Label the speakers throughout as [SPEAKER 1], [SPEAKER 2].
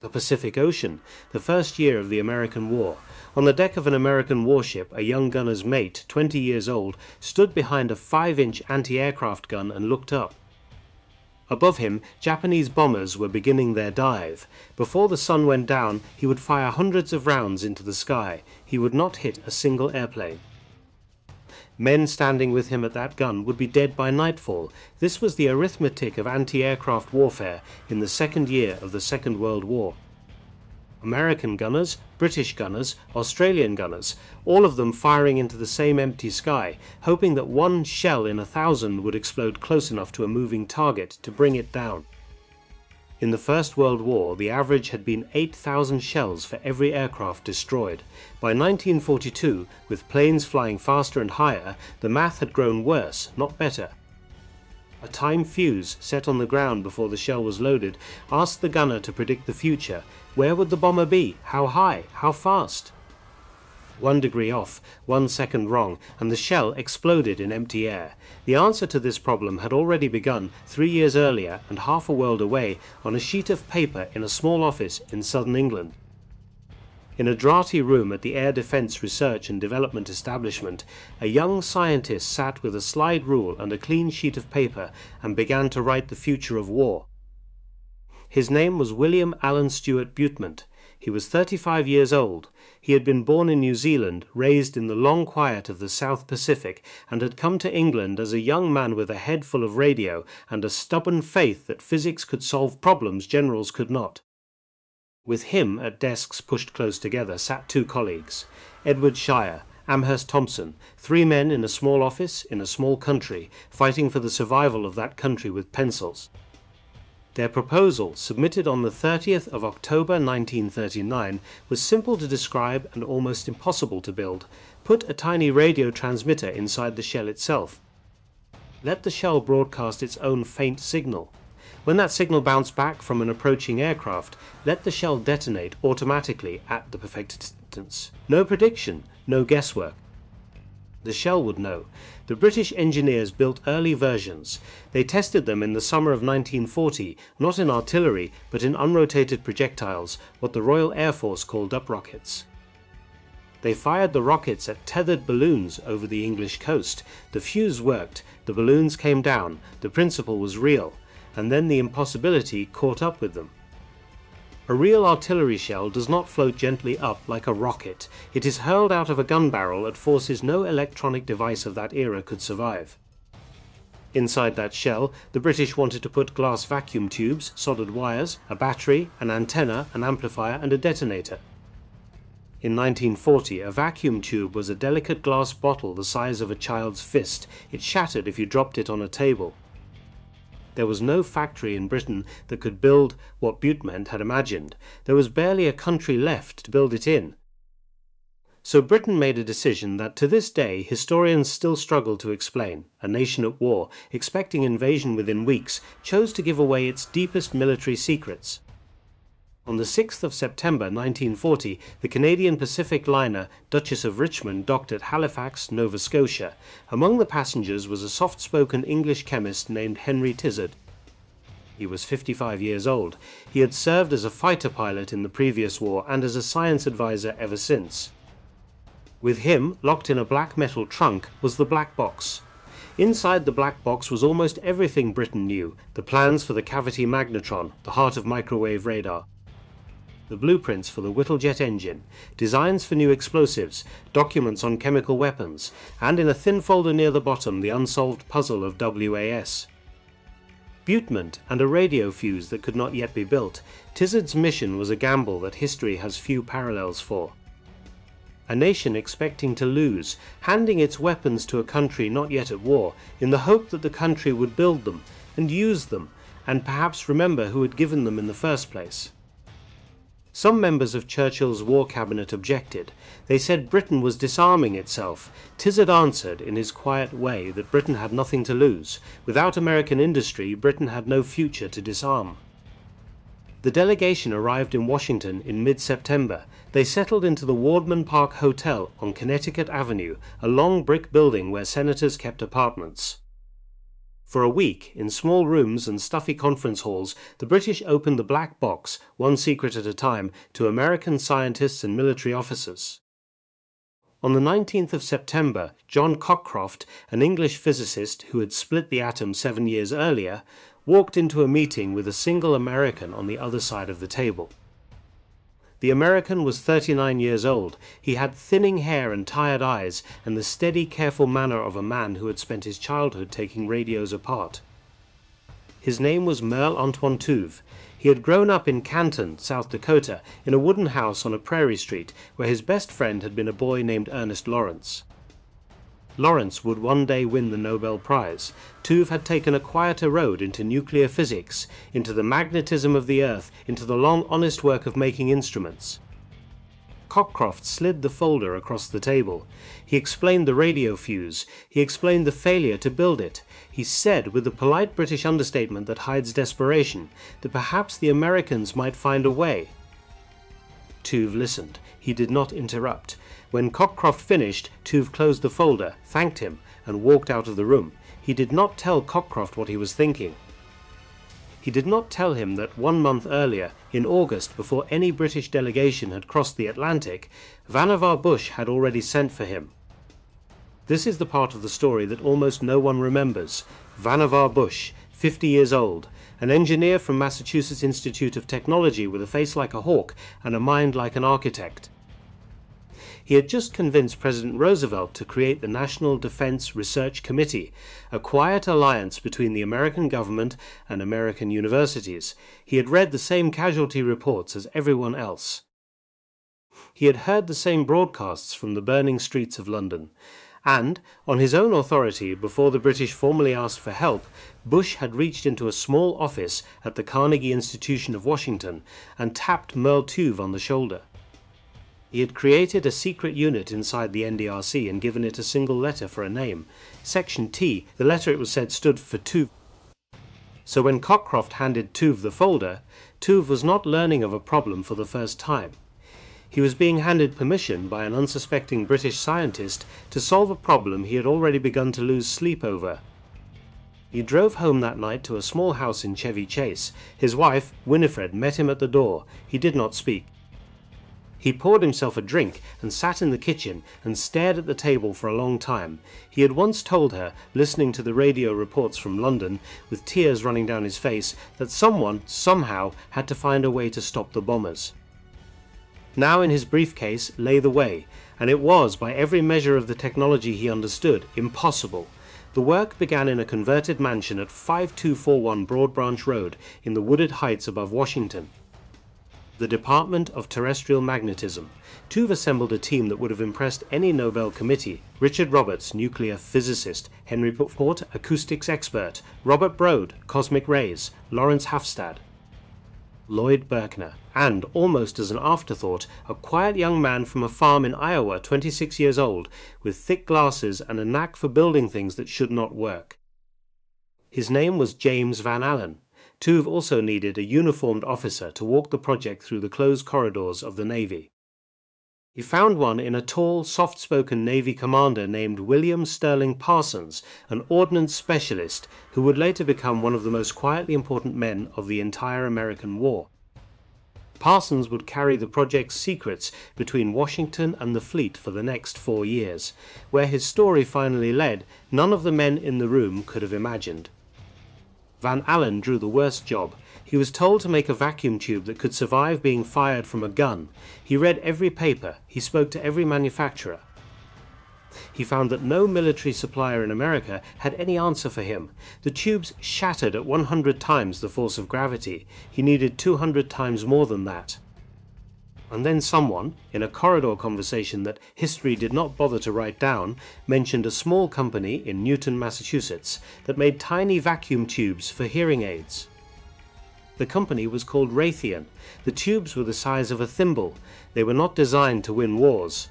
[SPEAKER 1] The Pacific Ocean, the first year of the American War. On the deck of an American warship, a young gunner's mate, 20 years old, stood behind a 5-inch anti-aircraft gun and looked up. Above him, Japanese bombers were beginning their dive. Before the sun went down, he would fire hundreds of rounds into the sky. He would not hit a single airplane. Men standing with him at that gun would be dead by nightfall. This was the arithmetic of anti-aircraft warfare in the second year of the Second World War. American gunners, British gunners, Australian gunners, all of them firing into the same empty sky, hoping that one shell in 1,000 would explode close enough to a moving target to bring it down. In the First World War, the average had been 8,000 shells for every aircraft destroyed. By 1942, with planes flying faster and higher, the math had grown worse, not better. A time fuse set on the ground before the shell was loaded asked the gunner to predict the future. Where would the bomber be? How high? How fast? 1 degree off, 1 second wrong, and the shell exploded in empty air. The answer to this problem had already begun 3 years earlier and half a world away on a sheet of paper in a small office in southern England. In a draughty room at the Air Defence Research and Development Establishment, a young scientist sat with a slide rule and a clean sheet of paper and began to write the future of war. His name was William Allen Stewart Butemant. He was 35 years old. He had been born in New Zealand, raised in the long quiet of the South Pacific, and had come to England as a young man with a head full of radio and a stubborn faith that physics could solve problems generals could not. With him, at desks pushed close together, sat 2 colleagues, Edward Shire, Amherst Thompson, 3 men in a small office in a small country, fighting for the survival of that country with pencils. Their proposal, submitted on the 30th of October 1939, was simple to describe and almost impossible to build. Put a tiny radio transmitter inside the shell itself. Let the shell broadcast its own faint signal. When that signal bounced back from an approaching aircraft, let the shell detonate automatically at the perfect distance. No prediction, no guesswork. The shell would know. The British engineers built early versions. They tested them in the summer of 1940, not in artillery, but in unrotated projectiles, what the Royal Air Force called up rockets. They fired the rockets at tethered balloons over the English coast. The fuse worked, the balloons came down, the principle was real, and then the impossibility caught up with them. A real artillery shell does not float gently up like a rocket. It is hurled out of a gun barrel at forces no electronic device of that era could survive. Inside that shell, the British wanted to put glass vacuum tubes, soldered wires, a battery, an antenna, an amplifier, and a detonator. In 1940, a vacuum tube was a delicate glass bottle the size of a child's fist. It shattered if you dropped it on a table. There was no factory in Britain that could build what Butemant had imagined. There was barely a country left to build it in. So Britain made a decision that to this day historians still struggle to explain. A nation at war, expecting invasion within weeks, chose to give away its deepest military secrets. On the 6th of September 1940, the Canadian Pacific liner Duchess of Richmond docked at Halifax, Nova Scotia. Among the passengers was a soft-spoken English chemist named Henry Tizard. He was 55 years old. He had served as a fighter pilot in the previous war and as a science advisor ever since. With him, locked in a black metal trunk, was the black box. Inside the black box was almost everything Britain knew: the plans for the cavity magnetron, the heart of microwave radar, the blueprints for the Whittlejet engine, designs for new explosives, documents on chemical weapons, and in a thin folder near the bottom the unsolved puzzle of WAS. Butemant and a radio fuse that could not yet be built. Tizard's mission was a gamble that history has few parallels for. A nation expecting to lose, handing its weapons to a country not yet at war, in the hope that the country would build them, and use them, and perhaps remember who had given them in the first place. Some members of Churchill's war cabinet objected. They said Britain was disarming itself. Tizard answered in his quiet way that Britain had nothing to lose. Without American industry, Britain had no future to disarm. The delegation arrived in Washington in mid-September. They settled into the Wardman Park Hotel on Connecticut Avenue, a long brick building where senators kept apartments. For a week, in small rooms and stuffy conference halls, the British opened the black box, one secret at a time, to American scientists and military officers. On the 19th of September, John Cockcroft, an English physicist who had split the atom 7 years earlier, walked into a meeting with a single American on the other side of the table. The American was 39 years old. He had thinning hair and tired eyes, and the steady, careful manner of a man who had spent his childhood taking radios apart. His name was Merle Antoine Tuve. He had grown up in Canton, South Dakota, in a wooden house on a prairie street, where his best friend had been a boy named Ernest Lawrence. Lawrence would one day win the Nobel Prize. Tuve had taken a quieter road into nuclear physics, into the magnetism of the Earth, into the long, honest work of making instruments. Cockcroft slid the folder across the table. He explained the radio fuse. He explained the failure to build it. He said, with the polite British understatement that hides desperation, that perhaps the Americans might find a way. Tuve listened. He did not interrupt. When Cockcroft finished, Tuve closed the folder, thanked him, and walked out of the room. He did not tell Cockcroft what he was thinking. He did not tell him that 1 month earlier, in August, before any British delegation had crossed the Atlantic, Vannevar Bush had already sent for him. This is the part of the story that almost no one remembers. Vannevar Bush, 50 years old, an engineer from Massachusetts Institute of Technology with a face like a hawk and a mind like an architect. He had just convinced President Roosevelt to create the National Defense Research Committee, a quiet alliance between the American government and American universities. He had read the same casualty reports as everyone else. He had heard the same broadcasts from the burning streets of London. And, on his own authority, before the British formally asked for help, Bush had reached into a small office at the Carnegie Institution of Washington and tapped Merle Tuve on the shoulder. He had created a secret unit inside the NDRC and given it a single letter for a name. Section T, the letter it was said stood for Tuve. So when Cockcroft handed Tuve the folder, Tuve was not learning of a problem for the first time. He was being handed permission by an unsuspecting British scientist to solve a problem he had already begun to lose sleep over. He drove home that night to a small house in Chevy Chase. His wife, Winifred, met him at the door. He did not speak. He poured himself a drink and sat in the kitchen and stared at the table for a long time. He had once told her, listening to the radio reports from London, with tears running down his face, that someone, somehow, had to find a way to stop the bombers. Now in his briefcase lay the way, and it was, by every measure of the technology he understood, impossible. The work began in a converted mansion at 5241 Broad Branch Road in the wooded heights above Washington. The Department of Terrestrial Magnetism. Tuve assembled a team that would have impressed any Nobel committee. Richard Roberts, nuclear physicist; Henry Fort, acoustics expert; Robert Broad, cosmic rays; Lawrence Hafstad; Lloyd Berkner, and, almost as an afterthought, a quiet young man from a farm in Iowa, 26 years old, with thick glasses and a knack for building things that should not work. His name was James Van Allen. Tuve also needed a uniformed officer to walk the project through the closed corridors of the Navy. He found one in a tall, soft-spoken Navy commander named William Sterling Parsons, an ordnance specialist who would later become one of the most quietly important men of the entire American war. Parsons would carry the project's secrets between Washington and the fleet for the next 4 years. Where his story finally led, none of the men in the room could have imagined. Van Allen drew the worst job. He was told to make a vacuum tube that could survive being fired from a gun. He read every paper. He spoke to every manufacturer. He found that no military supplier in America had any answer for him. The tubes shattered at 100 times the force of gravity. He needed 200 times more than that. And then someone, in a corridor conversation that history did not bother to write down, mentioned a small company in Newton, Massachusetts, that made tiny vacuum tubes for hearing aids. The company was called Raytheon. The tubes were the size of a thimble. They were not designed to win wars.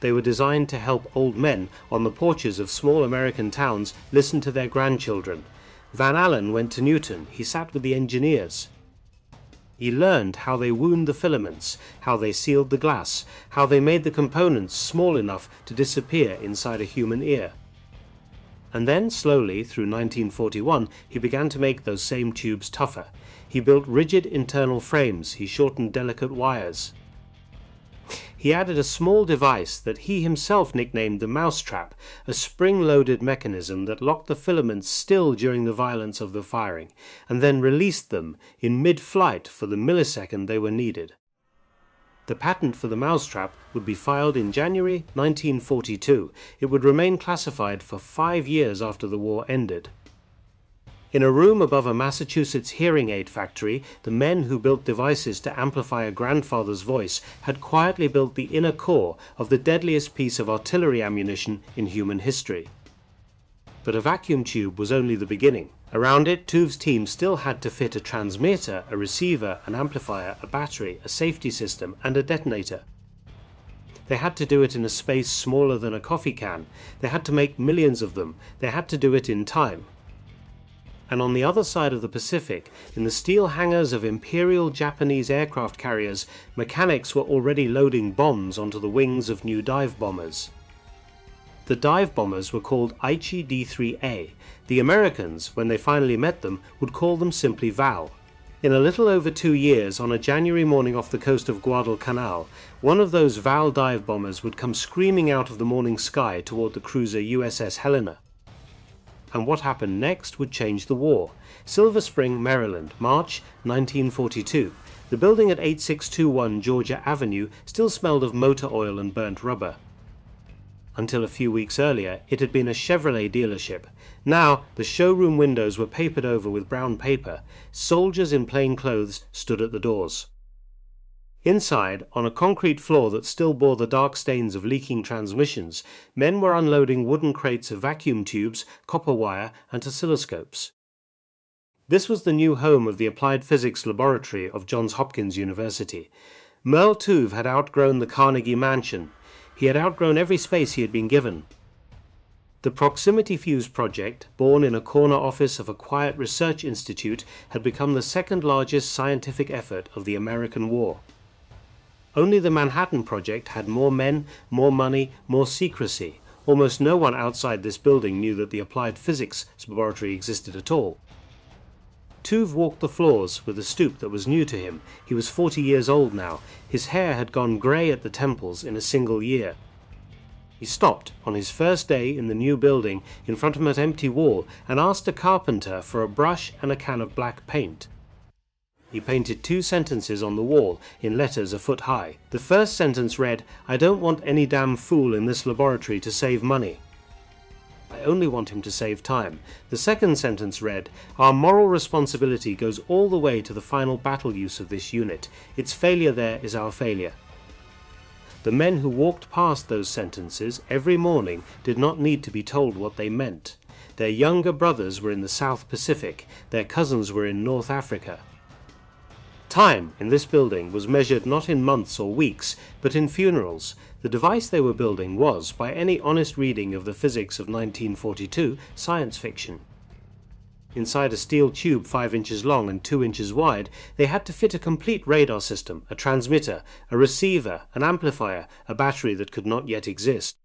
[SPEAKER 1] They were designed to help old men on the porches of small American towns listen to their grandchildren. Van Allen went to Newton. He sat with the engineers. He learned how they wound the filaments, how they sealed the glass, how they made the components small enough to disappear inside a human ear. And then, slowly, through 1941, he began to make those same tubes tougher. He built rigid internal frames, he shortened delicate wires. He added a small device that he himself nicknamed the mousetrap, a spring-loaded mechanism that locked the filaments still during the violence of the firing, and then released them in mid-flight for the millisecond they were needed. The patent for the mousetrap would be filed in January 1942. It would remain classified for 5 years after the war ended. In a room above a Massachusetts hearing aid factory, the men who built devices to amplify a grandfather's voice had quietly built the inner core of the deadliest piece of artillery ammunition in human history. But a vacuum tube was only the beginning. Around it, Tuve's team still had to fit a transmitter, a receiver, an amplifier, a battery, a safety system, and a detonator. They had to do it in a space smaller than a coffee can. They had to make millions of them. They had to do it in time. And on the other side of the Pacific, in the steel hangars of Imperial Japanese aircraft carriers, mechanics were already loading bombs onto the wings of new dive bombers. The dive bombers were called Aichi D-3A. The Americans, when they finally met them, would call them simply VAL. In a little over 2 years, on a January morning off the coast of Guadalcanal, one of those VAL dive bombers would come screaming out of the morning sky toward the cruiser USS Helena. And what happened next would change the war. Silver Spring, Maryland, March 1942. The building at 8621 Georgia Avenue still smelled of motor oil and burnt rubber. Until a few weeks earlier, it had been a Chevrolet dealership. Now, the showroom windows were papered over with brown paper. Soldiers in plain clothes stood at the doors. Inside, on a concrete floor that still bore the dark stains of leaking transmissions, men were unloading wooden crates of vacuum tubes, copper wire, and oscilloscopes. This was the new home of the Applied Physics Laboratory of Johns Hopkins University. Merle Tuve had outgrown the Carnegie Mansion. He had outgrown every space he had been given. The Proximity Fuze project, born in a corner office of a quiet research institute, had become the second largest scientific effort of the American war. Only the Manhattan Project had more men, more money, more secrecy. Almost no one outside this building knew that the Applied Physics Laboratory existed at all. Tuve walked the floors with a stoop that was new to him. He was 40 years old now. His hair had gone grey at the temples in a single year. He stopped on his first day in the new building in front of an empty wall and asked a carpenter for a brush and a can of black paint. He painted 2 sentences on the wall in letters a foot high. The first sentence read, "I don't want any damn fool in this laboratory to save money. I only want him to save time." The second sentence read, "Our moral responsibility goes all the way to the final battle use of this unit. Its failure there is our failure." The men who walked past those sentences every morning did not need to be told what they meant. Their younger brothers were in the South Pacific. Their cousins were in North Africa. Time in this building was measured not in months or weeks, but in funerals. The device they were building was, by any honest reading of the physics of 1942, science fiction. Inside a steel tube 5 inches long and 2 inches wide, they had to fit a complete radar system, a transmitter, a receiver, an amplifier, a battery that could not yet exist.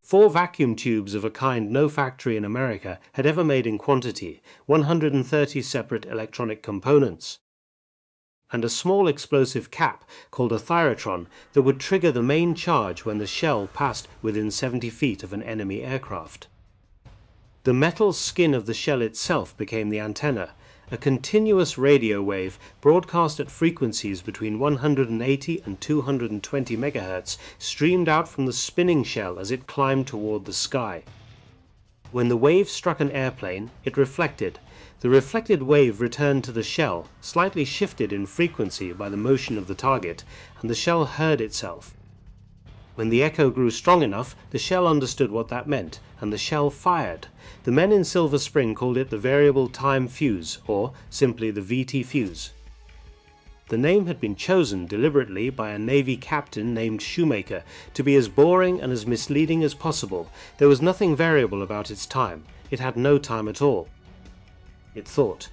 [SPEAKER 1] 4 vacuum tubes of a kind no factory in America had ever made in quantity, 130 separate electronic components, and a small explosive cap called a thyrotron that would trigger the main charge when the shell passed within 70 feet of an enemy aircraft. The metal skin of the shell itself became the antenna, a continuous radio wave broadcast at frequencies between 180 and 220 MHz streamed out from the spinning shell as it climbed toward the sky. When the wave struck an airplane, it reflected. The reflected wave returned to the shell, slightly shifted in frequency by the motion of the target, and the shell heard itself. When the echo grew strong enough, the shell understood what that meant, and the shell fired. The men in Silver Spring called it the Variable Time Fuse, or simply the VT Fuze. The name had been chosen deliberately by a Navy captain named Shoemaker to be as boring and as misleading as possible. There was nothing variable about its time. It had no time at all. It thought.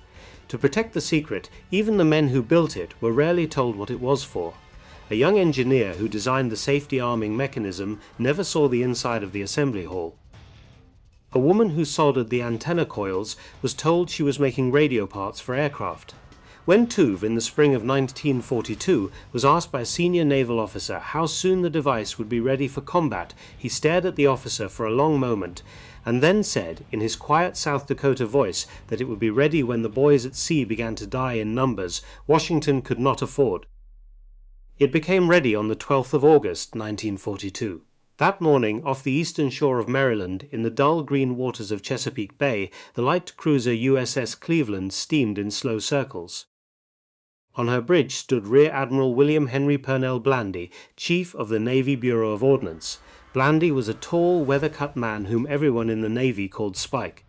[SPEAKER 1] To protect the secret, even the men who built it were rarely told what it was for. A young engineer who designed the safety arming mechanism never saw the inside of the assembly hall. A woman who soldered the antenna coils was told she was making radio parts for aircraft. When Tuve, in the spring of 1942, was asked by a senior naval officer how soon the device would be ready for combat, he stared at the officer for a long moment, and then said, in his quiet South Dakota voice, that it would be ready when the boys at sea began to die in numbers Washington could not afford. It became ready on the 12th of August, 1942. That morning, off the eastern shore of Maryland, in the dull green waters of Chesapeake Bay, the light cruiser USS Cleveland steamed in slow circles. On her bridge stood Rear Admiral William Henry Purnell Blandy, Chief of the Navy Bureau of Ordnance. Blandy was a tall, weather-cut man whom everyone in the Navy called Spike.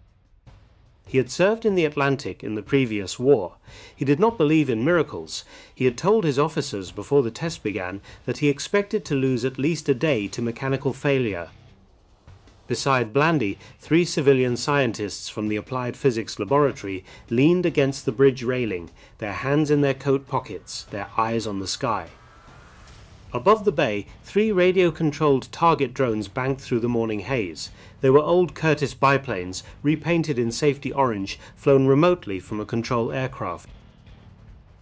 [SPEAKER 1] He had served in the Atlantic in the previous war. He did not believe in miracles. He had told his officers before the test began that he expected to lose at least a day to mechanical failure. Beside Blandy, 3 civilian scientists from the Applied Physics Laboratory leaned against the bridge railing, their hands in their coat pockets, their eyes on the sky. Above the bay, 3 radio-controlled target drones banked through the morning haze. They were old Curtiss biplanes, repainted in safety orange, flown remotely from a control aircraft.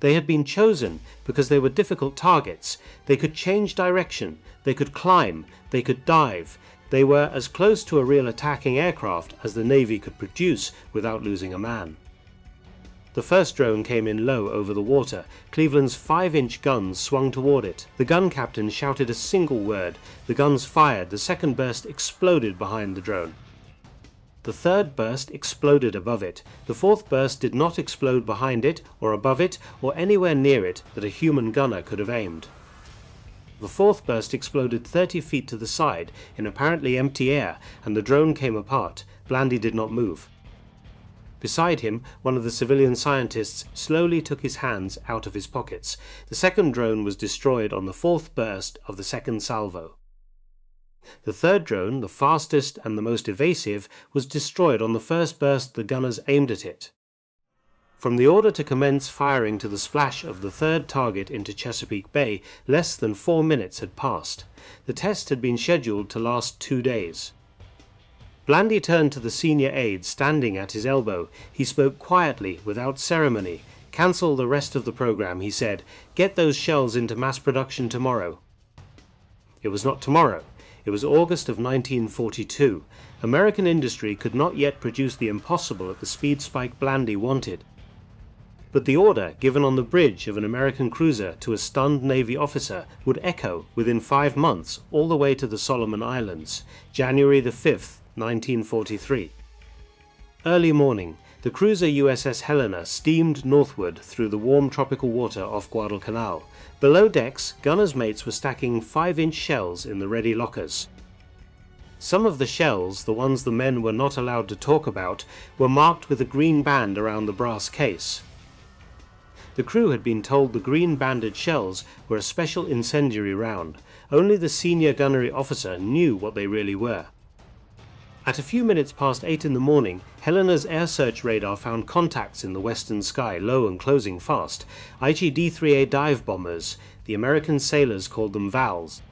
[SPEAKER 1] They had been chosen because they were difficult targets. They could change direction, they could climb, they could dive. They were as close to a real attacking aircraft as the Navy could produce without losing a man. The first drone came in low over the water. Cleveland's 5-inch guns swung toward it. The gun captain shouted a single word. The guns fired. The second burst exploded behind the drone. The third burst exploded above it. The fourth burst did not explode behind it, or above it, or anywhere near it that a human gunner could have aimed. The fourth burst exploded 30 feet to the side, in apparently empty air, and the drone came apart. Blandy did not move. Beside him, one of the civilian scientists slowly took his hands out of his pockets. The second drone was destroyed on the fourth burst of the second salvo. The third drone, the fastest and the most evasive, was destroyed on the first burst the gunners aimed at it. From the order to commence firing to the splash of the third target into Chesapeake Bay, less than 4 minutes had passed. The test had been scheduled to last 2 days. Blandy turned to the senior aide standing at his elbow. He spoke quietly, without ceremony. "Cancel the rest of the program," he said. "Get those shells into mass production tomorrow." It was not tomorrow. It was August of 1942. American industry could not yet produce the impossible at the speed Spike Blandy wanted. But the order given on the bridge of an American cruiser to a stunned Navy officer would echo within 5 months all the way to the Solomon Islands, January the 5th, 1943. Early morning, the cruiser USS Helena steamed northward through the warm tropical water off Guadalcanal. Below decks, gunners' mates were stacking 5-inch shells in the ready lockers. Some of the shells, the ones the men were not allowed to talk about, were marked with a green band around the brass case. The crew had been told the green banded shells were a special incendiary round. Only the senior gunnery officer knew what they really were. At a few minutes past 8 in the morning, Helena's air search radar found contacts in the western sky, low and closing fast. IG-D3A dive bombers. The American sailors called them VALs.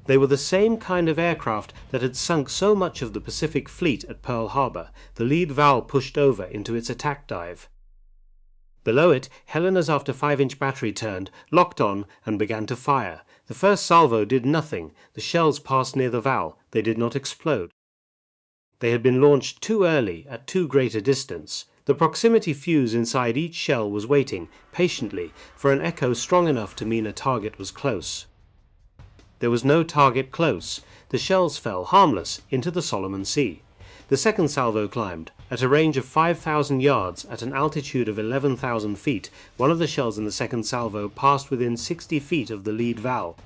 [SPEAKER 1] They were the same kind of aircraft that had sunk so much of the Pacific Fleet at Pearl Harbor. The lead VAL pushed over into its attack dive. Below it, Helena's after 5-inch battery turned, locked on, and began to fire. The first salvo did nothing. The shells passed near the VAL. They did not explode. They had been launched too early, at too great a distance. The proximity fuse inside each shell was waiting, patiently, for an echo strong enough to mean a target was close. There was no target close. The shells fell, harmless, into the Solomon Sea. The second salvo climbed. At a range of 5,000 yards, at an altitude of 11,000 feet, one of the shells in the second salvo passed within 60 feet of the lead VAL.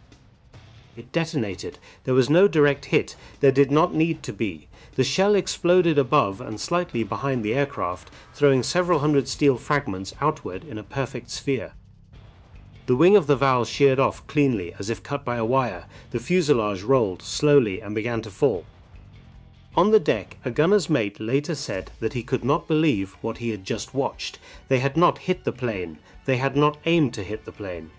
[SPEAKER 1] It detonated. There was no direct hit. There did not need to be. The shell exploded above and slightly behind the aircraft, throwing several hundred steel fragments outward in a perfect sphere. The wing of the VAL sheared off cleanly, as if cut by a wire. The fuselage rolled slowly and began to fall. On the deck, a gunner's mate later said that he could not believe what he had just watched. They had not hit the plane. They had not aimed to hit the plane.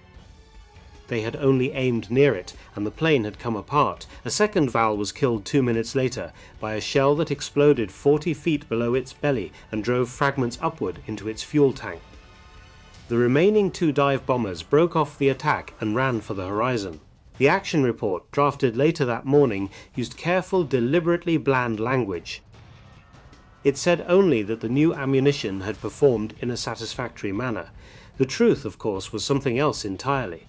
[SPEAKER 1] They had only aimed near it, and the plane had come apart. A second Val was killed 2 minutes later by a shell that exploded 40 feet below its belly and drove fragments upward into its fuel tank. The remaining 2 dive bombers broke off the attack and ran for the horizon. The action report, drafted later that morning, used careful, deliberately bland language. It said only that the new ammunition had performed in a satisfactory manner. The truth, of course, was something else entirely.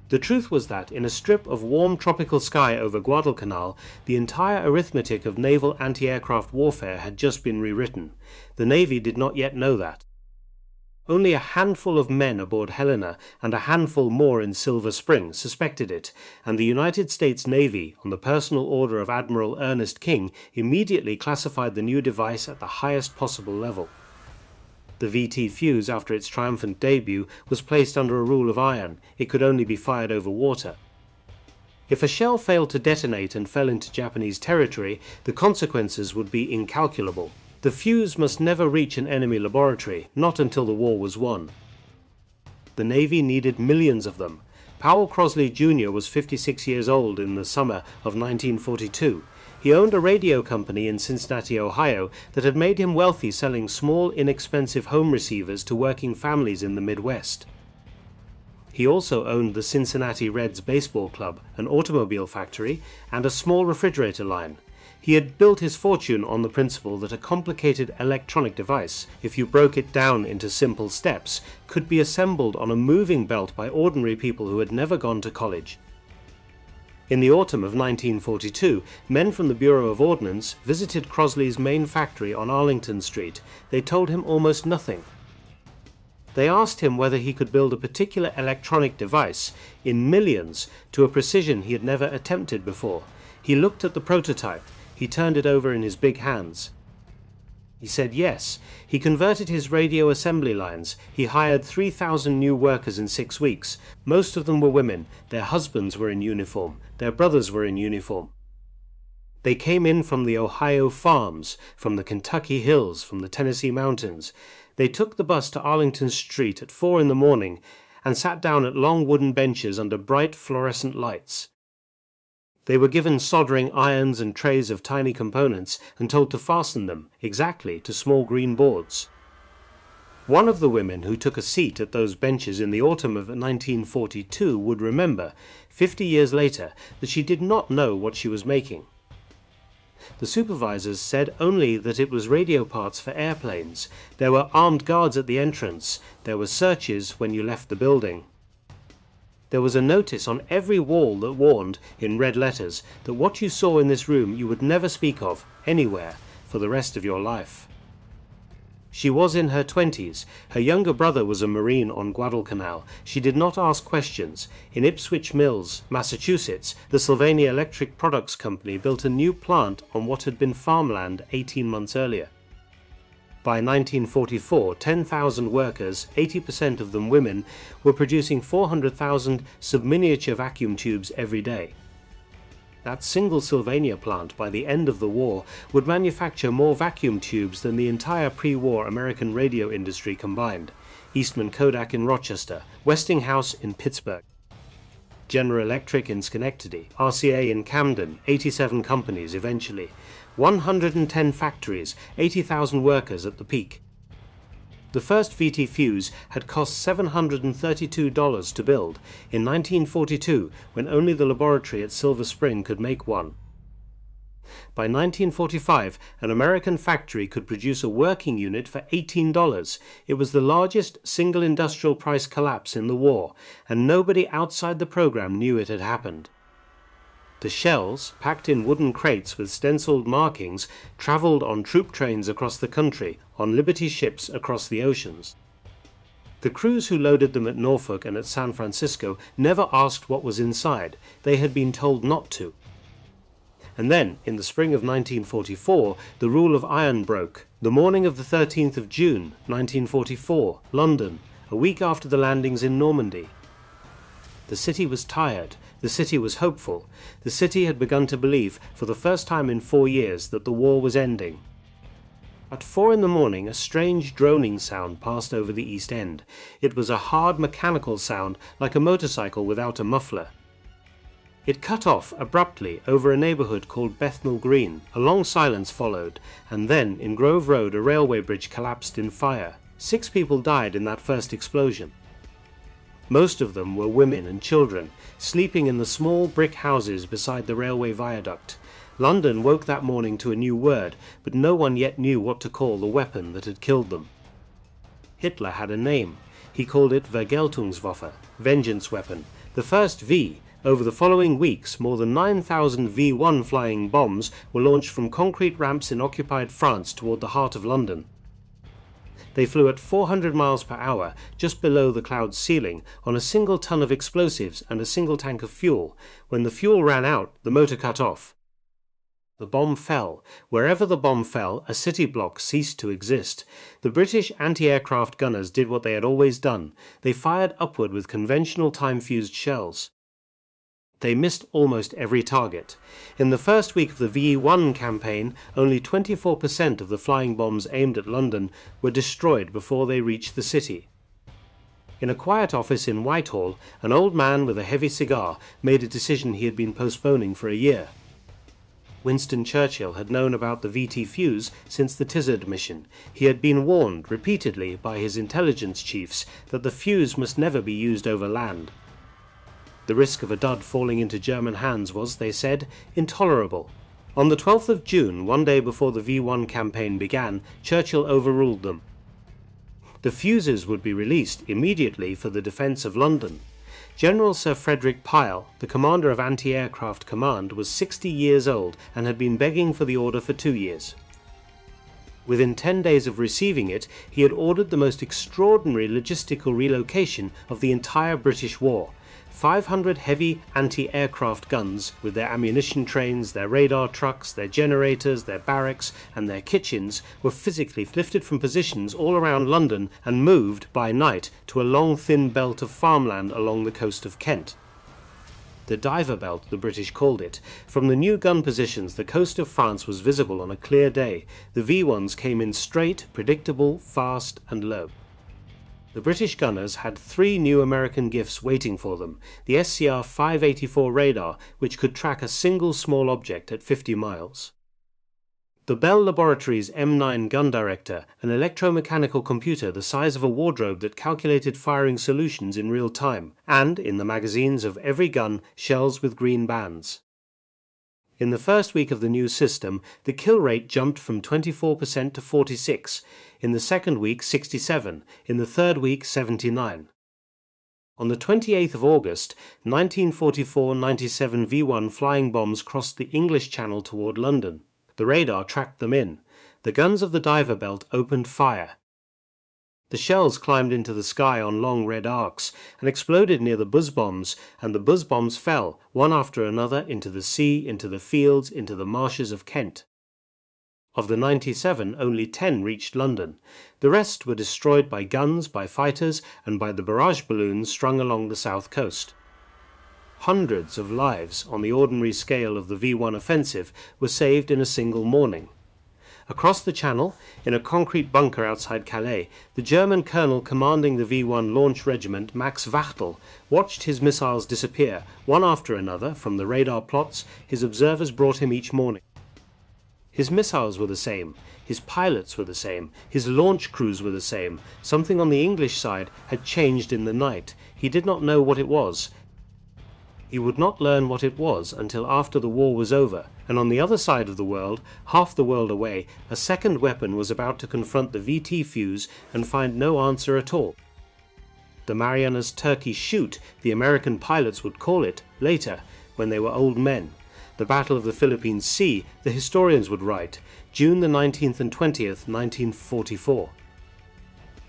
[SPEAKER 1] The truth was that, in a strip of warm tropical sky over Guadalcanal, the entire arithmetic of naval anti-aircraft warfare had just been rewritten. The Navy did not yet know that. Only a handful of men aboard Helena and a handful more in Silver Spring suspected it, and the United States Navy, on the personal order of Admiral Ernest King, immediately classified the new device at the highest possible level. The VT Fuze, after its triumphant debut, was placed under a rule of iron. It could only be fired over water. If a shell failed to detonate and fell into Japanese territory, the consequences would be incalculable. The fuse must never reach an enemy laboratory, not until the war was won. The Navy needed millions of them. Powell Crosley Jr. was 56 years old in the summer of 1942. He owned a radio company in Cincinnati, Ohio, that had made him wealthy selling small, inexpensive home receivers to working families in the Midwest. He also owned the Cincinnati Reds baseball club, an automobile factory, and a small refrigerator line. He had built his fortune on the principle that a complicated electronic device, if you broke it down into simple steps, could be assembled on a moving belt by ordinary people who had never gone to college. In the autumn of 1942, men from the Bureau of Ordnance visited Crosley's main factory on Arlington Street. They told him almost nothing. They asked him whether he could build a particular electronic device in millions to a precision he had never attempted before. He looked at the prototype. He turned it over in his big hands. He said yes. He converted his radio assembly lines. He hired 3,000 new workers in 6 weeks. Most of them were women. Their husbands were in uniform. Their brothers were in uniform. They came in from the Ohio farms, from the Kentucky hills, from the Tennessee mountains. They took the bus to Arlington Street at 4 in the morning and sat down at long wooden benches under bright fluorescent lights. They were given soldering irons and trays of tiny components and told to fasten them, exactly, to small green boards. One of the women who took a seat at those benches in the autumn of 1942 would remember, 50 years later, that she did not know what she was making. The supervisors said only that it was radio parts for airplanes. There were armed guards at the entrance. There were searches when you left the building. There was a notice on every wall that warned, in red letters, that what you saw in this room you would never speak of, anywhere, for the rest of your life. She was in her 20s. Her younger brother was a Marine on Guadalcanal. She did not ask questions. In Ipswich Mills, Massachusetts, the Sylvania Electric Products Company built a new plant on what had been farmland 18 months earlier. By 1944, 10,000 workers, 80% of them women, were producing 400,000 subminiature vacuum tubes every day. That single Sylvania plant, by the end of the war, would manufacture more vacuum tubes than the entire pre-war American radio industry combined. Eastman Kodak in Rochester, Westinghouse in Pittsburgh, General Electric in Schenectady, RCA in Camden, 87 companies eventually. 110 factories, 80,000 workers at the peak. The first VT Fuze had cost $732 to build in 1942, when only the laboratory at Silver Spring could make one. By 1945, an American factory could produce a working unit for $18. It was the largest single industrial price collapse in the war, and nobody outside the program knew it had happened. The shells, packed in wooden crates with stenciled markings, traveled on troop trains across the country, on Liberty ships across the oceans. The crews who loaded them at Norfolk and at San Francisco never asked what was inside. They had been told not to. And then, in the spring of 1944, the rule of iron broke. The morning of the 13th of June, 1944, London, a week after the landings in Normandy. The city was tired. The city was hopeful. The city had begun to believe, for the first time in 4 years, that the war was ending. At 4 in the morning, a strange droning sound passed over the east end. It was a hard mechanical sound, like a motorcycle without a muffler. It cut off abruptly over a neighbourhood called Bethnal Green. A long silence followed, and then in Grove Road a railway bridge collapsed in fire. 6 people died in that first explosion. Most of them were women and children, sleeping in the small brick houses beside the railway viaduct. London woke that morning to a new word, but no one yet knew what to call the weapon that had killed them. Hitler had a name. He called it Vergeltungswaffe, vengeance weapon. The first V. Over the following weeks, more than 9,000 V1 flying bombs were launched from concrete ramps in occupied France toward the heart of London. They flew at 400 miles per hour, just below the cloud's ceiling, on a single ton of explosives and a single tank of fuel. When the fuel ran out, the motor cut off. The bomb fell. Wherever the bomb fell, a city block ceased to exist. The British anti-aircraft gunners did what they had always done. They fired upward with conventional time-fused shells. They missed almost every target. In the first week of the VE1 campaign, only 24% of the flying bombs aimed at London were destroyed before they reached the city. In a quiet office in Whitehall, an old man with a heavy cigar made a decision he had been postponing for a year. Winston Churchill had known about the VT Fuze since the Tizard mission. He had been warned repeatedly by his intelligence chiefs that the fuse must never be used over land. The risk of a dud falling into German hands was, they said, intolerable. On the 12th of June, one day before the V1 campaign began, Churchill overruled them. The fuses would be released immediately for the defence of London. General Sir Frederick Pyle, the commander of Anti-Aircraft Command, was 60 years old and had been begging for the order for 2 years. Within 10 days of receiving it, he had ordered the most extraordinary logistical relocation of the entire British war. 500 heavy anti-aircraft guns, with their ammunition trains, their radar trucks, their generators, their barracks, and their kitchens, were physically lifted from positions all around London and moved by night to a long thin belt of farmland along the coast of Kent. The diver belt, the British called it. From the new gun positions, the coast of France was visible on a clear day. The V1s came in straight, predictable, fast, and low. The British gunners had 3 new American gifts waiting for them: the SCR-584 radar, which could track a single small object at 50 miles. The Bell Laboratories M9 gun director, an electromechanical computer the size of a wardrobe that calculated firing solutions in real time, and, in the magazines of every gun, shells with green bands. In the first week of the new system, the kill rate jumped from 24% to 46%, in the second week 67%, in the third week 79%. On the 28th of August, 1944-97 V1 flying bombs crossed the English Channel toward London. The radar tracked them in. The guns of the diver belt opened fire. The shells climbed into the sky on long red arcs and exploded near the buzz bombs, and the buzz bombs fell, one after another, into the sea, into the fields, into the marshes of Kent. Of the 97, only 10 reached London. The rest were destroyed by guns, by fighters, and by the barrage balloons strung along the south coast. Hundreds of lives, on the ordinary scale of the V1 offensive, were saved in a single morning. Across the Channel, in a concrete bunker outside Calais, the German colonel commanding the V1 launch regiment, Max Wachtel, watched his missiles disappear, one after another, from the radar plots his observers brought him each morning. His missiles were the same, his pilots were the same, his launch crews were the same. Something on the English side had changed in the night. He did not know what it was. He would not learn what it was until after the war was over, and on the other side of the world, half the world away, a second weapon was about to confront the VT Fuze and find no answer at all. The Marianas Turkey Shoot, the American pilots would call it, later, when they were old men. The Battle of the Philippine Sea, the historians would write, June the 19th and 20th, 1944.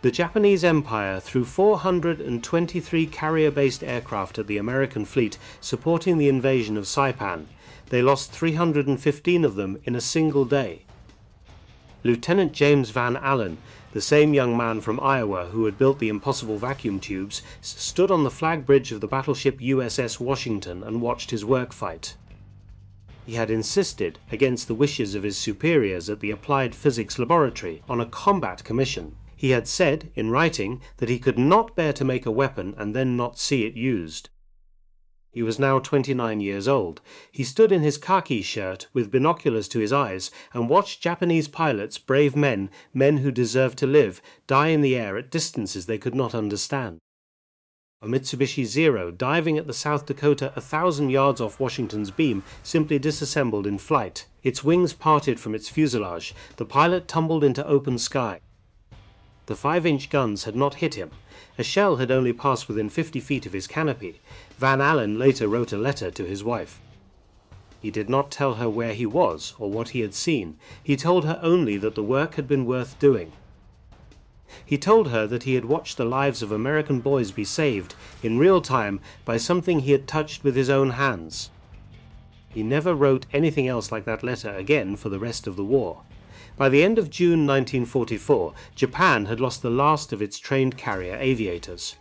[SPEAKER 1] The Japanese Empire threw 423 carrier-based aircraft at the American fleet supporting the invasion of Saipan. They lost 315 of them in a single day. Lieutenant James Van Allen, the same young man from Iowa who had built the impossible vacuum tubes, stood on the flag bridge of the battleship USS Washington and watched his work fight. He had insisted, against the wishes of his superiors at the Applied Physics Laboratory, on a combat commission. He had said, in writing, that he could not bear to make a weapon and then not see it used. He was now 29 years old. He stood in his khaki shirt with binoculars to his eyes and watched Japanese pilots, brave men, men who deserved to live, die in the air at distances they could not understand. A Mitsubishi Zero, diving at the South Dakota 1,000 yards off Washington's beam, simply disassembled in flight. Its wings parted from its fuselage. The pilot tumbled into open sky. The 5-inch guns had not hit him. A shell had only passed within 50 feet of his canopy. Van Allen later wrote a letter to his wife. He did not tell her where he was or what he had seen. He told her only that the work had been worth doing. He told her that he had watched the lives of American boys be saved in real time by something he had touched with his own hands. He never wrote anything else like that letter again for the rest of the war. By the end of June 1944, Japan had lost the last of its trained carrier aviators.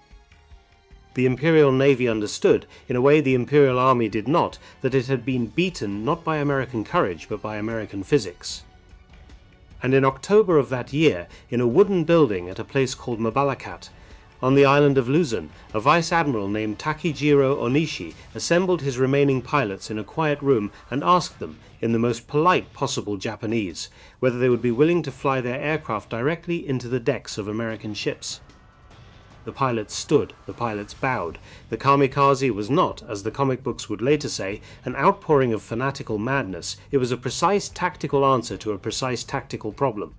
[SPEAKER 1] The Imperial Navy understood, in a way the Imperial Army did not, that it had been beaten not by American courage but by American physics. And in October of that year, in a wooden building at a place called Mabalakat, on the island of Luzon, a vice admiral named Takijiro Onishi assembled his remaining pilots in a quiet room and asked them, in the most polite possible Japanese, whether they would be willing to fly their aircraft directly into the decks of American ships. The pilots stood, the pilots bowed. The Kamikaze was not, as the comic books would later say, an outpouring of fanatical madness. It was a precise tactical answer to a precise tactical problem.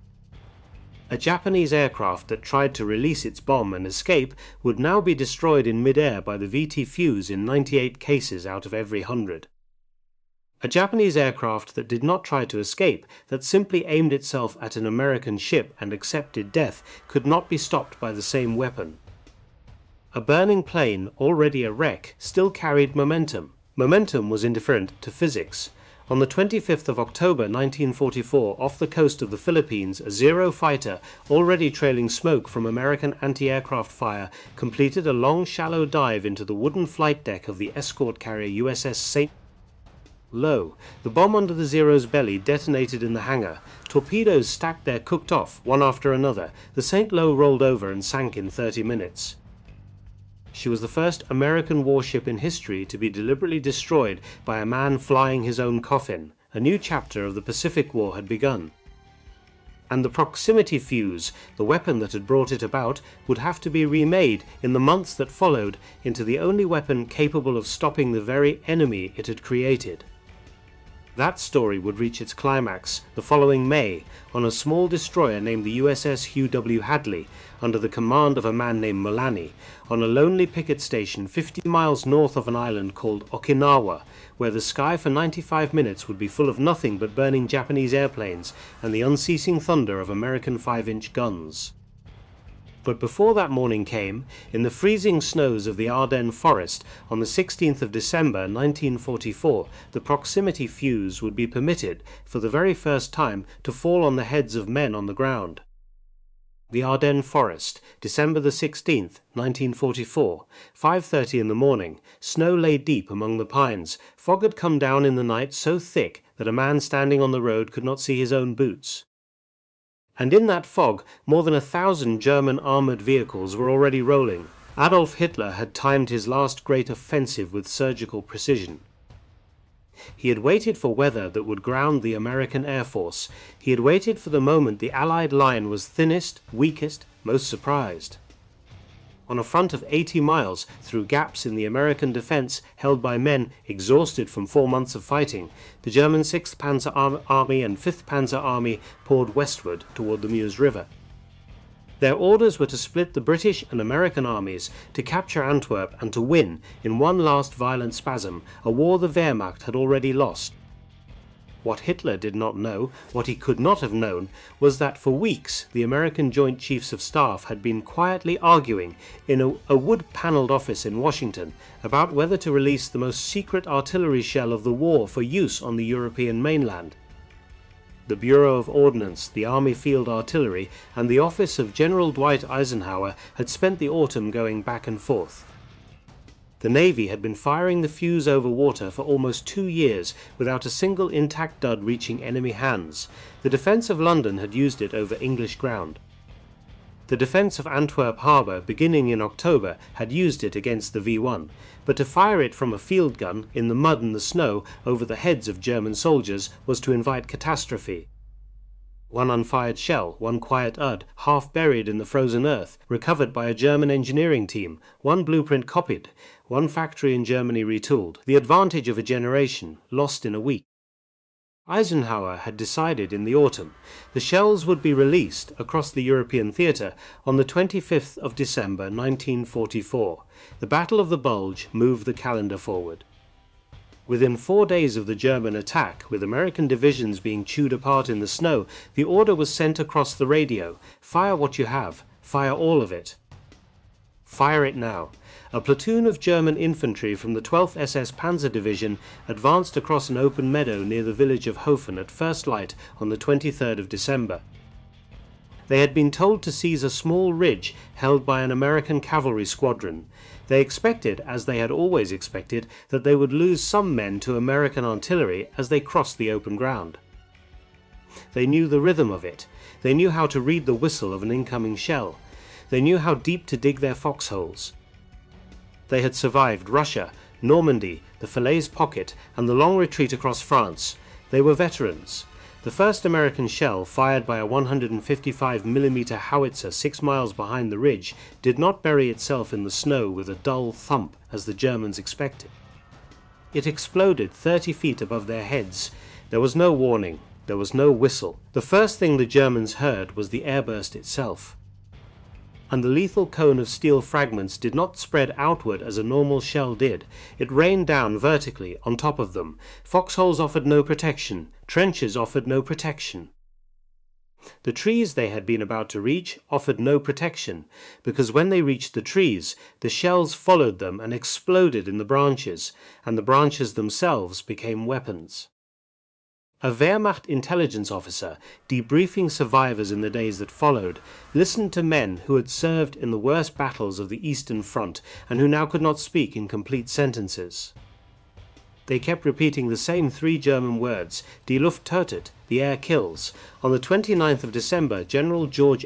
[SPEAKER 1] A Japanese aircraft that tried to release its bomb and escape would now be destroyed in mid-air by the VT Fuze in 98 cases out of every 100. A Japanese aircraft that did not try to escape, that simply aimed itself at an American ship and accepted death, could not be stopped by the same weapon. A burning plane, already a wreck, still carried momentum. Momentum was indifferent to physics. On the 25th of October 1944, off the coast of the Philippines, a Zero fighter, already trailing smoke from American anti-aircraft fire, completed a long shallow dive into the wooden flight deck of the escort carrier USS St. Lo, the bomb under the Zero's belly detonated in the hangar. Torpedoes stacked there cooked off, one after another. The St. Lo rolled over and sank in 30 minutes. She was the first American warship in history to be deliberately destroyed by a man flying his own coffin. A new chapter of the Pacific War had begun. And the Proximity Fuze, the weapon that had brought it about, would have to be remade in the months that followed into the only weapon capable of stopping the very enemy it had created. That story would reach its climax the following May on a small destroyer named the USS Hugh W. Hadley, under the command of a man named Mulani, on a lonely picket station 50 miles north of an island called Okinawa, where the sky for 95 minutes would be full of nothing but burning Japanese airplanes and the unceasing thunder of American 5-inch guns. But before that morning came, in the freezing snows of the Ardennes forest, on the 16th of December 1944, the Proximity Fuze would be permitted, for the very first time, to fall on the heads of men on the ground. The Ardennes forest, December the 16th, 1944, 5:30 in the morning. Snow lay deep among the pines. Fog had come down in the night so thick that a man standing on the road could not see his own boots. And in that fog, more than 1,000 German armoured vehicles were already rolling. Adolf Hitler had timed his last great offensive with surgical precision. He had waited for weather that would ground the American Air Force. He had waited for the moment the Allied line was thinnest, weakest, most surprised. On a front of 80 miles, through gaps in the American defense held by men exhausted from 4 months of fighting, the German 6th Panzer Army and 5th Panzer Army poured westward toward the Meuse River. Their orders were to split the British and American armies, to capture Antwerp and to win, in one last violent spasm, a war the Wehrmacht had already lost. What Hitler did not know, what he could not have known, was that for weeks the American Joint Chiefs of Staff had been quietly arguing in a wood-panelled office in Washington about whether to release the most secret artillery shell of the war for use on the European mainland. The Bureau of Ordnance, the Army Field Artillery, and the office of General Dwight Eisenhower had spent the autumn going back and forth. The Navy had been firing the fuse over water for almost 2 years without a single intact dud reaching enemy hands. The defence of London had used it over English ground. The defence of Antwerp harbour, beginning in October, had used it against the V1, but to fire it from a field gun, in the mud and the snow, over the heads of German soldiers was to invite catastrophe. One unfired shell, one quiet UD, half buried in the frozen earth, recovered by a German engineering team, one blueprint copied, one factory in Germany retooled, the advantage of a generation, lost in a week. Eisenhower had decided in the autumn the shells would be released across the European theatre on the 25th of December 1944. The Battle of the Bulge moved the calendar forward. Within 4 days of the German attack, with American divisions being chewed apart in the snow, the order was sent across the radio: fire what you have, fire all of it. Fire it now. A platoon of German infantry from the 12th SS Panzer Division advanced across an open meadow near the village of Hofen at first light on the 23rd of December. They had been told to seize a small ridge held by an American cavalry squadron. They expected, as they had always expected, that they would lose some men to American artillery as they crossed the open ground. They knew the rhythm of it. They knew how to read the whistle of an incoming shell. They knew how deep to dig their foxholes. They had survived Russia, Normandy, the Falaise Pocket, and the long retreat across France. They were veterans. The first American shell, fired by a 155mm howitzer 6 miles behind the ridge, did not bury itself in the snow with a dull thump as the Germans expected. It exploded 30 feet above their heads. There was no warning. There was no whistle. The first thing the Germans heard was the airburst itself. And the lethal cone of steel fragments did not spread outward as a normal shell did. It rained down vertically on top of them. Foxholes offered no protection. Trenches offered no protection. The trees they had been about to reach offered no protection, because when they reached the trees, the shells followed them and exploded in the branches, and the branches themselves became weapons. A Wehrmacht intelligence officer, debriefing survivors in the days that followed, listened to men who had served in the worst battles of the Eastern Front and who now could not speak in complete sentences. They kept repeating the same 3 German words: Die Luft tötet, the air kills. On the 29th of December, General George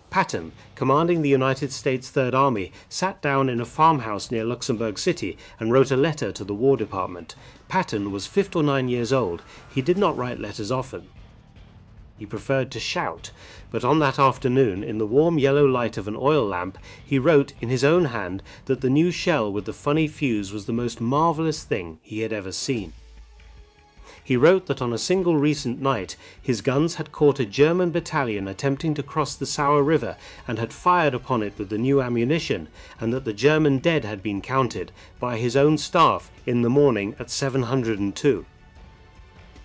[SPEAKER 1] Patton, commanding the United States Third Army, sat down in a farmhouse near Luxembourg City and wrote a letter to the War Department. Patton was 5 or 9 years old. He did not write letters often. He preferred to shout, but on that afternoon, in the warm yellow light of an oil lamp, he wrote in his own hand that the new shell with the funny fuse was the most marvellous thing he had ever seen. He wrote that on a single recent night his guns had caught a German battalion attempting to cross the Sauer River and had fired upon it with the new ammunition, and that the German dead had been counted, by his own staff, in the morning at 702.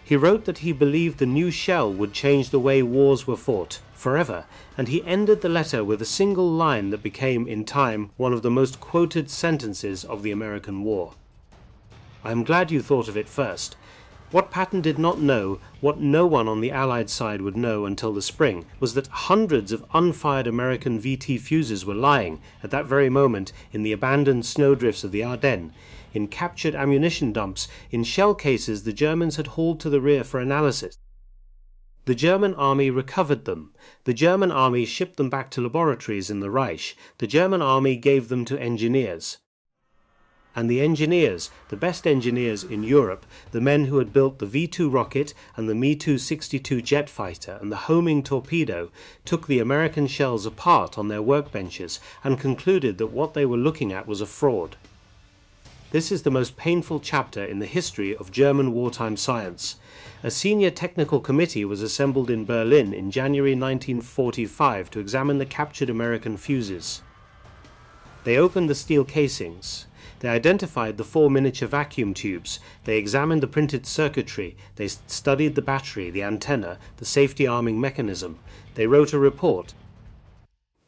[SPEAKER 1] He wrote that he believed the new shell would change the way wars were fought, forever, and he ended the letter with a single line that became, in time, one of the most quoted sentences of the American war. "I am glad you thought of it first." What Patton did not know, what no one on the Allied side would know until the spring, was that hundreds of unfired American VT Fuses were lying, at that very moment, in the abandoned snowdrifts of the Ardennes, in captured ammunition dumps, in shell cases the Germans had hauled to the rear for analysis. The German army recovered them. The German army shipped them back to laboratories in the Reich. The German army gave them to engineers. And the engineers, the best engineers in Europe, the men who had built the V2 rocket and the Me-262 jet fighter and the homing torpedo, took the American shells apart on their workbenches and concluded that what they were looking at was a fraud. This is the most painful chapter in the history of German wartime science. A senior technical committee was assembled in Berlin in January 1945 to examine the captured American fuses. They opened the steel casings. They identified the 4 miniature vacuum tubes. They examined the printed circuitry. They studied the battery, the antenna, the safety arming mechanism. They wrote a report.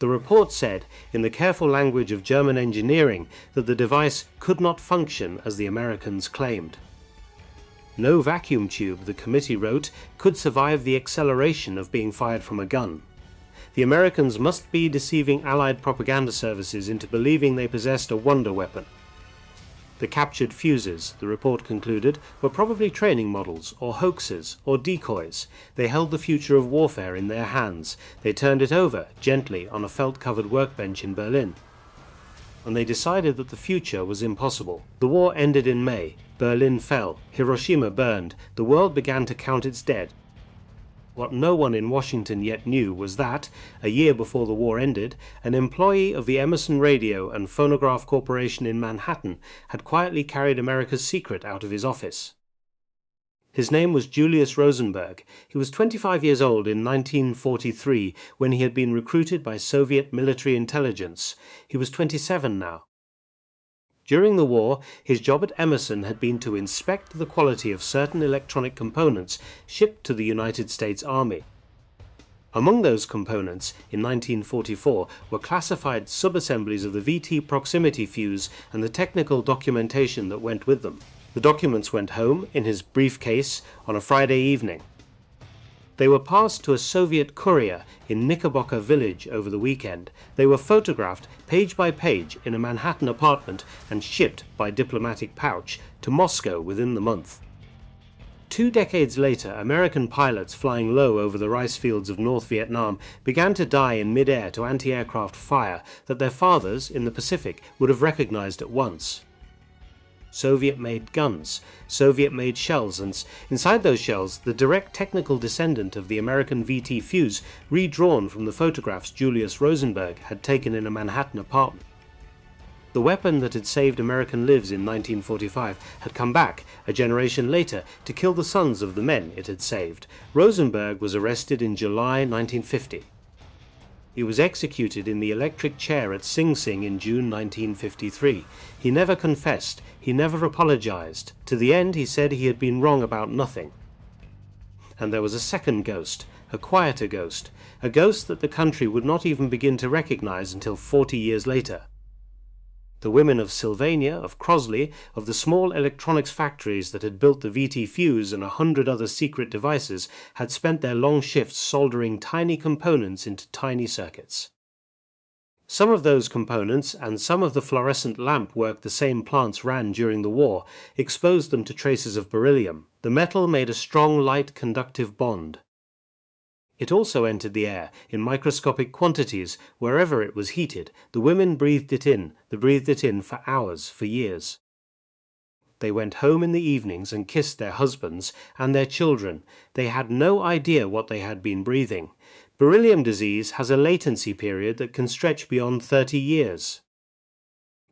[SPEAKER 1] The report said, in the careful language of German engineering, that the device could not function as the Americans claimed. No vacuum tube, the committee wrote, could survive the acceleration of being fired from a gun. The Americans must be deceiving Allied propaganda services into believing they possessed a wonder weapon. The captured fuses, the report concluded, were probably training models, or hoaxes, or decoys. They held the future of warfare in their hands. They turned it over, gently, on a felt-covered workbench in Berlin. And they decided that the future was impossible. The war ended in May. Berlin fell. Hiroshima burned. The world began to count its dead. What no one in Washington yet knew was that, a year before the war ended, an employee of the Emerson Radio and Phonograph Corporation in Manhattan had quietly carried America's secret out of his office. His name was Julius Rosenberg. He was 25 years old in 1943 when he had been recruited by Soviet military intelligence. He was 27 now. During the war, his job at Emerson had been to inspect the quality of certain electronic components shipped to the United States Army. Among those components, in 1944, were classified subassemblies of the VT Proximity Fuze and the technical documentation that went with them. The documents went home in his briefcase on a Friday evening. They were passed to a Soviet courier in Knickerbocker Village over the weekend. They were photographed page by page in a Manhattan apartment and shipped by diplomatic pouch to Moscow within the month. 2 decades later, American pilots flying low over the rice fields of North Vietnam began to die in mid-air to anti-aircraft fire that their fathers in the Pacific would have recognized at once. Soviet-made guns, Soviet-made shells, and inside those shells the direct technical descendant of the American VT Fuze, redrawn from the photographs Julius Rosenberg had taken in a Manhattan apartment. The weapon that had saved American lives in 1945 had come back, a generation later, to kill the sons of the men it had saved. Rosenberg was arrested in July 1950. He was executed in the electric chair at Sing Sing in June 1953. He never confessed, he never apologized. To the end he said he had been wrong about nothing. And there was a second ghost, a quieter ghost, a ghost that the country would not even begin to recognize until 40 years later. The women of Sylvania, of Crosley, of the small electronics factories that had built the VT Fuze and 100 other secret devices, had spent their long shifts soldering tiny components into tiny circuits. Some of those components, and some of the fluorescent lamp work the same plants ran during the war, exposed them to traces of beryllium. The metal made a strong light conductive bond. It also entered the air in microscopic quantities wherever it was heated. The women breathed it in. They breathed it in for hours, for years. They went home in the evenings and kissed their husbands and their children. They had no idea what they had been breathing. Beryllium disease has a latency period that can stretch beyond 30 years.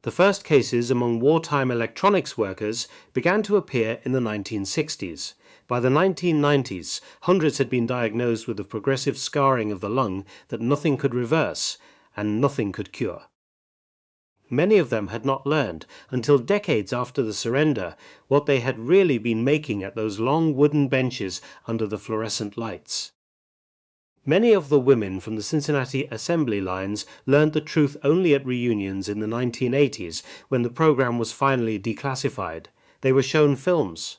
[SPEAKER 1] The first cases among wartime electronics workers began to appear in the 1960s. By the 1990s, hundreds had been diagnosed with a progressive scarring of the lung that nothing could reverse and nothing could cure. Many of them had not learned, until decades after the surrender, what they had really been making at those long wooden benches under the fluorescent lights. Many of the women from the Cincinnati assembly lines learned the truth only at reunions in the 1980s, when the program was finally declassified. They were shown films.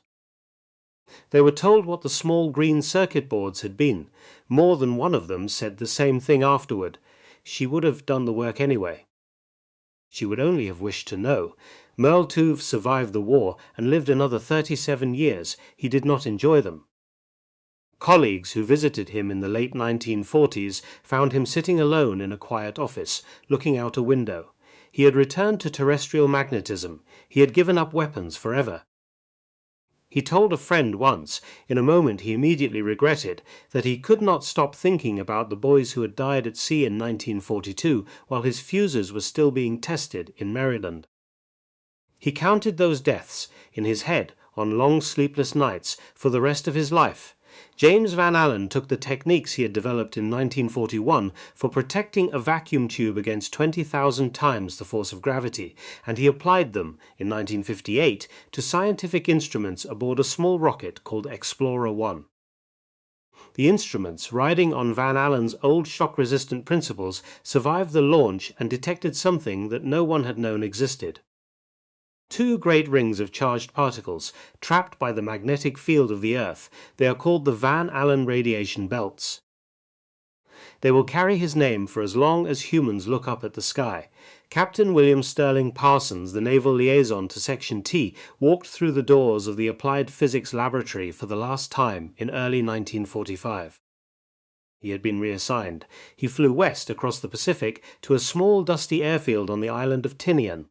[SPEAKER 1] They were told what the small green circuit boards had been. More than one of them said the same thing afterward. She would have done the work anyway. She would only have wished to know. Merle Tuve survived the war and lived another 37 years. He did not enjoy them. Colleagues who visited him in the late 1940s found him sitting alone in a quiet office, looking out a window. He had returned to terrestrial magnetism. He had given up weapons forever. He told a friend once, in a moment he immediately regretted, that he could not stop thinking about the boys who had died at sea in 1942 while his fuses were still being tested in Maryland. He counted those deaths in his head on long sleepless nights for the rest of his life. James Van Allen took the techniques he had developed in 1941 for protecting a vacuum tube against 20,000 times the force of gravity, and he applied them, in 1958, to scientific instruments aboard a small rocket called Explorer 1. The instruments, riding on Van Allen's old shock-resistant principles, survived the launch and detected something that no one had known existed. 2 great rings of charged particles, trapped by the magnetic field of the Earth. They are called the Van Allen radiation belts. They will carry his name for as long as humans look up at the sky. Captain William Sterling Parsons, the naval liaison to Section T, walked through the doors of the Applied Physics Laboratory for the last time in early 1945. He had been reassigned. He flew west across the Pacific to a small dusty airfield on the island of Tinian.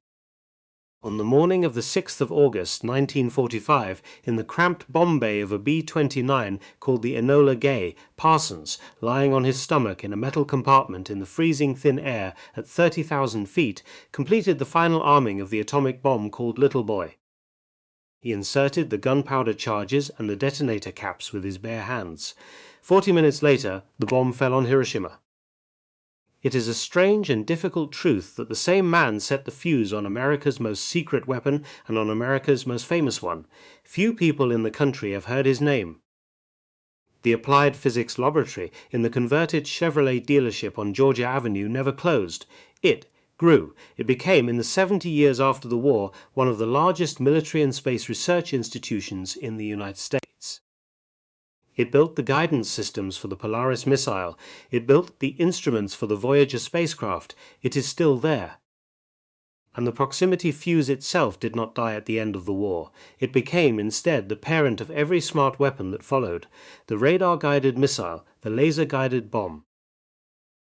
[SPEAKER 1] On the morning of the 6th of August 1945, in the cramped bomb bay of a B-29 called the Enola Gay, Parsons, lying on his stomach in a metal compartment in the freezing thin air at 30,000 feet, completed the final arming of the atomic bomb called Little Boy. He inserted the gunpowder charges and the detonator caps with his bare hands. 40 minutes later, the bomb fell on Hiroshima. It is a strange and difficult truth that the same man set the fuse on America's most secret weapon and on America's most famous one. Few people in the country have heard his name. The Applied Physics Laboratory in the converted Chevrolet dealership on Georgia Avenue never closed. It grew. It became, in the 70 years after the war, one of the largest military and space research institutions in the United States. It built the guidance systems for the Polaris missile. It built the instruments for the Voyager spacecraft. It is still there. And the Proximity Fuze itself did not die at the end of the war. It became, instead, the parent of every smart weapon that followed. The radar-guided missile, the laser-guided bomb,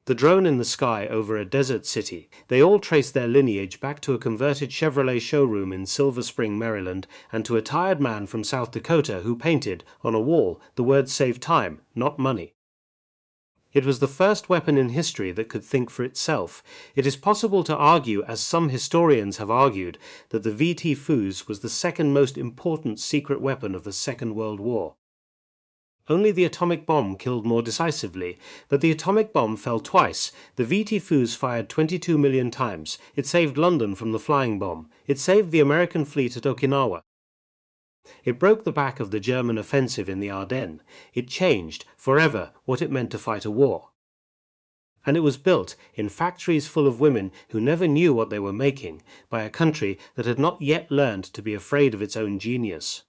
[SPEAKER 1] the drone in the sky over a desert city. They all trace their lineage back to a converted Chevrolet showroom in Silver Spring, Maryland, and to a tired man from South Dakota who painted, on a wall, the words "save time, not money." It was the first weapon in history that could think for itself. It is possible to argue, as some historians have argued, that the VT Fuze was the second most important secret weapon of the Second World War. Only the atomic bomb killed more decisively, but the atomic bomb fell twice. The VT Fuze fired 22 million times. It saved London from the flying bomb. It saved the American fleet at Okinawa. It broke the back of the German offensive in the Ardennes. It changed, forever, what it meant to fight a war. And it was built in factories full of women who never knew what they were making, by a country that had not yet learned to be afraid of its own genius.